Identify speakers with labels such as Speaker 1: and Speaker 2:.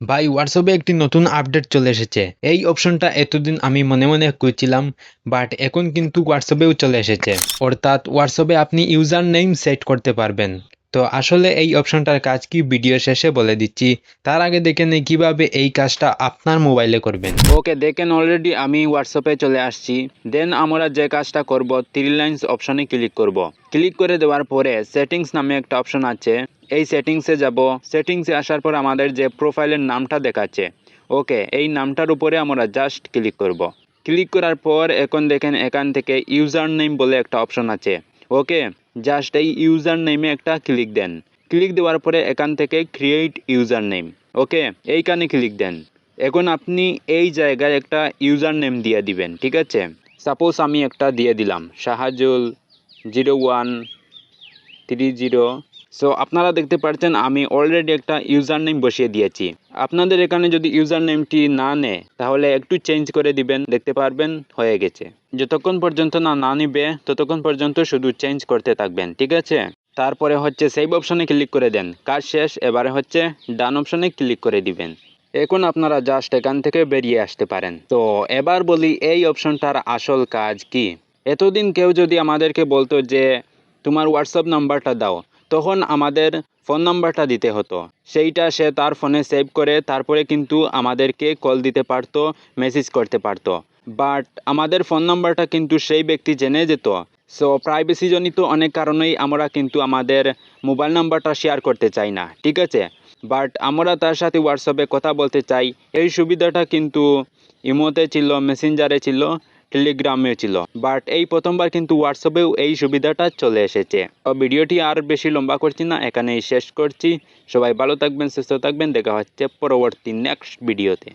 Speaker 1: ভাই হোয়াটসঅ্যাপে একটি নতুন আপডেট চলে এসেছে। এই অপশনটা এতদিন আমি মনে মনে খুঁজছিলাম, বাট এখন কিন্তু হোয়াটসঅ্যাপেও চলে এসেছে। অর্থাৎ হোয়াটসঅ্যাপে আপনি ইউজার নেম সেট করতে পারবেন। তো আসলে এই অপশনটার কাজ কি ভিডিও শেষে বলে দিচ্ছি। তার আগে দেখে নেই কিভাবে এই কাজটা আপনার মোবাইলে করবেন।
Speaker 2: ওকে, দেখেন অলরেডি আমি হোয়াটসঅ্যাপে চলে আসছি। দেন আমরা যে কাজটা করব, থ্রি লাইন্স অপশনে ক্লিক করব। ক্লিক করে দেওয়ার পরে সেটিংস নামে একটা অপশন আছে, এই সেটিংসে যাব। সেটিংসে আসার পর আমাদের যে প্রোফাইলের নামটা দেখাচ্ছে, ওকে এই নামটার উপরে আমরা জাস্ট ক্লিক করব। ক্লিক করার পর এখন দেখেন এখান থেকে ইউজার নেম বলে একটা অপশন আছে। ওকে, জাস্ট এই ইউজার নেমে একটা ক্লিক দেন। ক্লিক দেওয়ার পরে এখান থেকে ক্রিয়েট ইউজার নেম, ওকে এইখানে ক্লিক দেন। এখন আপনি এই জায়গায় একটা ইউজার নেম দিয়ে দিবেন, ঠিক আছে। সাপোজ আমি একটা দিয়ে দিলাম শাহাজুল 0130। সো আপনারা দেখতে পাচ্ছেন আমি অলরেডি একটা ইউজার নেম বসিয়ে দিয়েছি। আপনাদের এখানে যদি ইউজার নেমটি না নেয় তাহলে একটু চেঞ্জ করে দিবেন, দেখতে পারবেন হয়ে গেছে। যতক্ষণ পর্যন্ত না নিবে ততক্ষণ পর্যন্ত শুধু চেঞ্জ করতে থাকবেন, ঠিক আছে। তারপরে হচ্ছে সেভ অপশনে ক্লিক করে দেন, কাজ শেষ। এবারে হচ্ছে ডান অপশনে ক্লিক করে দিবেন। এখন আপনারা জাস্ট এখান থেকে বেরিয়ে আসতে পারেন। তো এবার বলি এই অপশনটার আসল কাজ কি। এতদিন কেউ যদি আমাদেরকে বলতো যে তোমার হোয়াটসঅ্যাপ নাম্বারটা দাও, তখন আমাদের ফোন নাম্বারটা দিতে হতো। সেইটা সে তার ফোনে সেভ করে তারপরে কিন্তু আমাদেরকে কল দিতে পারতো, মেসেজ করতে পারতো। বাট আমাদের ফোন নাম্বারটা কিন্তু সেই ব্যক্তি জেনে যেত। সো প্রাইভেসি জনিত অনেক কারণেই আমরা কিন্তু আমাদের মোবাইল নাম্বারটা শেয়ার করতে চাই না, ঠিক আছে। বাট আমরা তার সাথে হোয়াটসঅ্যাপে কথা বলতে চাই, এই সুবিধাটা কিন্তু ইমোতে ছিল, মেসেঞ্জারে ছিল, টেলিগ্রামেও ছিল। বাট এই প্রথমবার কিন্তু হোয়াটসঅ্যাপেও এই সুবিধাটা চলে এসেছে। তো ভিডিওটি আর বেশি লম্বা করছি না, এখানেই শেষ করছি। সবাই ভালো থাকবেন, সুস্থ থাকবেন, দেখা হচ্ছে পরবর্তী নেক্সট ভিডিওতে।